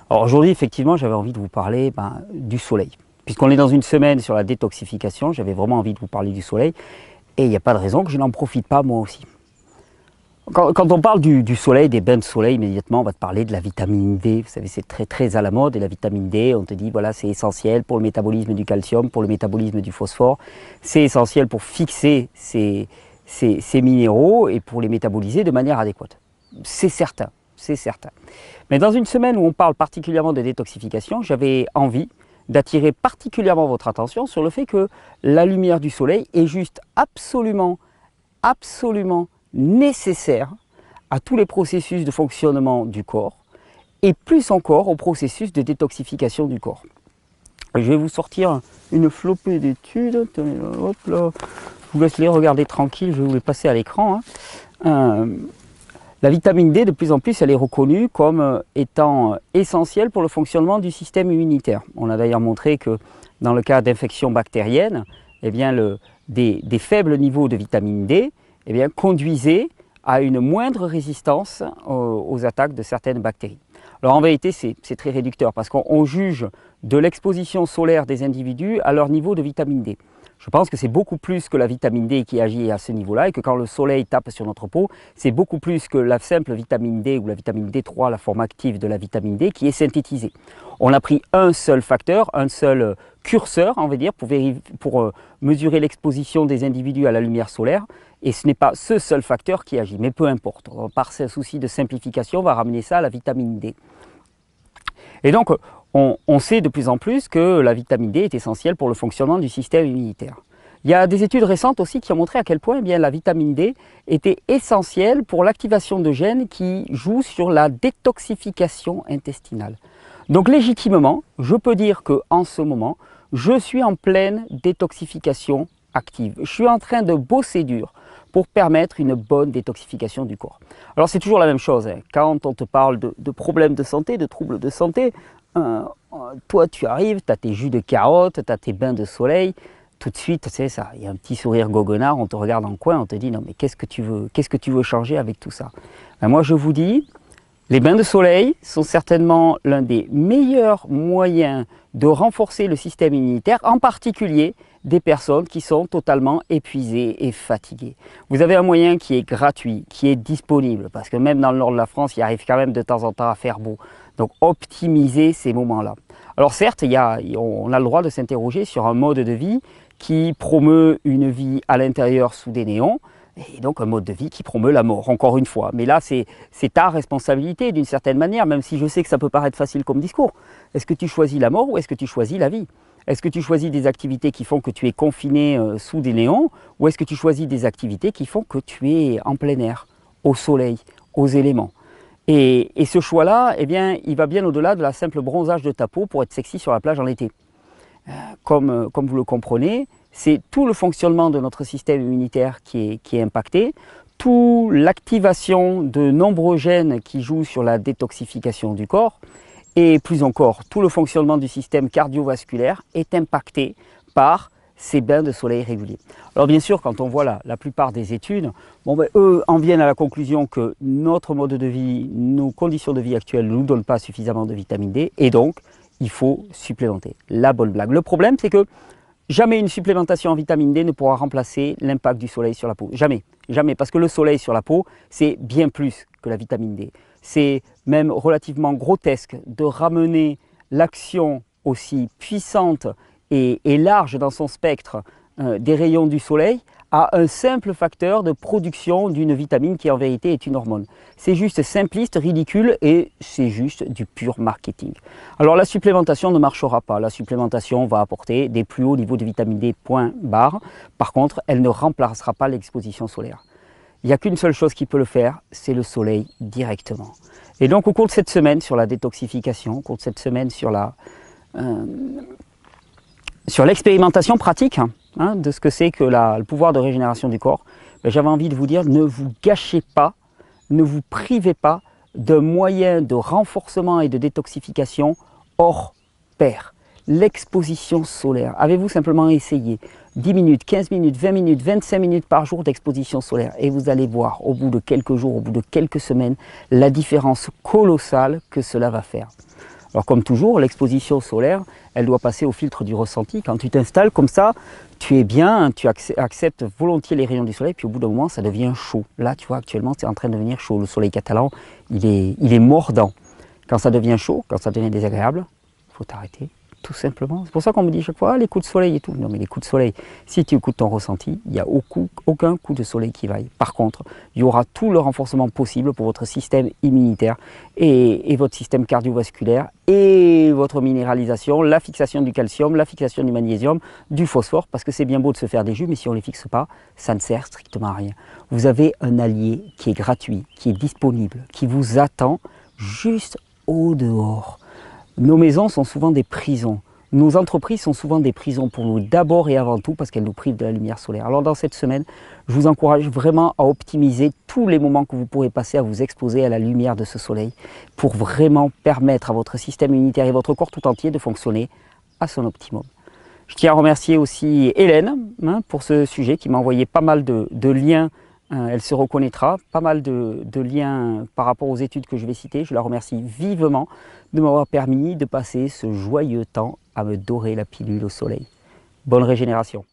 Alors aujourd'hui, effectivement, j'avais envie de vous parler du soleil. Puisqu'on est dans une semaine sur la détoxification, j'avais vraiment envie de vous parler du soleil. Et il n'y a pas de raison que je n'en profite pas moi aussi. Quand on parle du soleil, des bains de soleil, immédiatement, on va te parler de la vitamine D. Vous savez, c'est très à la mode. Et la vitamine D, on te dit, voilà, c'est essentiel pour le métabolisme du calcium, pour le métabolisme du phosphore. C'est essentiel pour fixer ces minéraux et pour les métaboliser de manière adéquate. C'est certain, c'est certain. Mais dans une semaine où on parle particulièrement de détoxification, j'avais envie d'attirer particulièrement votre attention sur le fait que la lumière du soleil est juste absolument nécessaire à tous les processus de fonctionnement du corps et plus encore au processus de détoxification du corps. Je vais vous sortir une flopée d'études. Hop là. Je vous laisse les regarder tranquille, je vais vous les passer à l'écran. La vitamine D, de plus en plus, elle est reconnue comme étant essentielle pour le fonctionnement du système immunitaire. On a d'ailleurs montré que dans le cas d'infections bactériennes, eh bien, des faibles niveaux de vitamine D eh bien, conduisaient à une moindre résistance aux attaques de certaines bactéries. Alors en vérité, c'est très réducteur parce qu'on juge de l'exposition solaire des individus à leur niveau de vitamine D. Je pense que c'est beaucoup plus que la vitamine D qui agit à ce niveau-là et que quand le soleil tape sur notre peau, c'est beaucoup plus que la simple vitamine D ou la vitamine D3, la forme active de la vitamine D qui est synthétisée. On a pris un seul facteur, un seul curseur, on va dire, pour mesurer l'exposition des individus à la lumière solaire et ce n'est pas ce seul facteur qui agit, mais peu importe. Par ce souci de simplification, on va ramener ça à la vitamine D. Et donc, on sait de plus en plus que la vitamine D est essentielle pour le fonctionnement du système immunitaire. Il y a des études récentes aussi qui ont montré à quel point la vitamine D était essentielle pour l'activation de gènes qui jouent sur la détoxification intestinale. Donc légitimement, je peux dire qu'en ce moment, je suis en pleine détoxification active. Je suis en train de bosser dur pour permettre une bonne détoxification du corps. Alors c'est toujours la même chose, quand on te parle de problèmes de santé, de troubles de santé, toi tu arrives, tu as tes jus de carotte, tu as tes bains de soleil, tout de suite, c'est ça, il y a un petit sourire goguenard, on te regarde en coin, on te dit non mais qu'est-ce que tu veux changer avec tout ça? Moi je vous dis, les bains de soleil sont certainement l'un des meilleurs moyens de renforcer le système immunitaire, en particulier des personnes qui sont totalement épuisées et fatiguées. Vous avez un moyen qui est gratuit, qui est disponible, parce que même dans le nord de la France, il arrive quand même de temps en temps à faire beau. Donc optimisez ces moments-là. Alors certes, on a le droit de s'interroger sur un mode de vie qui promeut une vie à l'intérieur sous des néons, et donc un mode de vie qui promeut la mort, encore une fois. Mais là, c'est ta responsabilité d'une certaine manière, même si je sais que ça peut paraître facile comme discours. Est-ce que tu choisis la mort ou est-ce que tu choisis la vie? Est-ce que tu choisis des activités qui font que tu es confiné sous des néons ou est-ce que tu choisis des activités qui font que tu es en plein air, au soleil, aux éléments? Et ce choix-là, eh bien, il va bien au-delà de la simple bronzage de ta peau pour être sexy sur la plage en été. Comme vous le comprenez, c'est tout le fonctionnement de notre système immunitaire qui est impacté, toute l'activation de nombreux gènes qui jouent sur la détoxification du corps, et plus encore, tout le fonctionnement du système cardiovasculaire est impacté par ces bains de soleil réguliers. Alors bien sûr, quand on voit la plupart des études, eux en viennent à la conclusion que notre mode de vie, nos conditions de vie actuelles ne nous donnent pas suffisamment de vitamine D, et donc il faut supplémenter. La bonne blague. Le problème, c'est que jamais une supplémentation en vitamine D ne pourra remplacer l'impact du soleil sur la peau. Jamais, jamais, parce que le soleil sur la peau, c'est bien plus que la vitamine D. C'est même relativement grotesque de ramener l'action aussi puissante et large dans son spectre des rayons du soleil à un simple facteur de production d'une vitamine qui en vérité est une hormone. C'est juste simpliste, ridicule et c'est juste du pur marketing. Alors la supplémentation ne marchera pas. La supplémentation va apporter des plus hauts niveaux de vitamine D, point barre. Par contre, elle ne remplacera pas l'exposition solaire. Il n'y a qu'une seule chose qui peut le faire, c'est le soleil directement. Et donc au cours de cette semaine sur la détoxification, au cours de cette semaine sur l'expérimentation pratique de ce que c'est que le pouvoir de régénération du corps, j'avais envie de vous dire, ne vous gâchez pas, ne vous privez pas de moyens de renforcement et de détoxification hors pair. L'exposition solaire. Avez-vous simplement essayé 10 minutes, 15 minutes, 20 minutes, 25 minutes par jour d'exposition solaire et vous allez voir au bout de quelques jours, au bout de quelques semaines, la différence colossale que cela va faire. Alors comme toujours, l'exposition solaire, elle doit passer au filtre du ressenti. Quand tu t'installes comme ça, tu es bien, tu acceptes volontiers les rayons du soleil, puis au bout d'un moment, ça devient chaud. Là, tu vois, actuellement, c'est en train de devenir chaud. Le soleil catalan, il est mordant. Quand ça devient chaud, quand ça devient désagréable, il faut t'arrêter, tout simplement. C'est pour ça qu'on me dit chaque fois, ah, les coups de soleil et tout. Non, mais les coups de soleil, si tu écoutes ton ressenti, il n'y a aucun coup de soleil qui vaille. Par contre, il y aura tout le renforcement possible pour votre système immunitaire et votre système cardiovasculaire et votre minéralisation, la fixation du calcium, la fixation du magnésium, du phosphore, parce que c'est bien beau de se faire des jus, mais si on ne les fixe pas, ça ne sert strictement à rien. Vous avez un allié qui est gratuit, qui est disponible, qui vous attend juste au dehors. Nos maisons sont souvent des prisons. Nos entreprises sont souvent des prisons pour nous, d'abord et avant tout parce qu'elles nous privent de la lumière solaire. Alors dans cette semaine, je vous encourage vraiment à optimiser tous les moments que vous pourrez passer à vous exposer à la lumière de ce soleil pour vraiment permettre à votre système immunitaire et votre corps tout entier de fonctionner à son optimum. Je tiens à remercier aussi Hélène pour ce sujet qui m'a envoyé pas mal de liens. Elle se reconnaîtra, pas mal de liens par rapport aux études que je vais citer. Je la remercie vivement de m'avoir permis de passer ce joyeux temps à me dorer la pilule au soleil. Bonne régénération.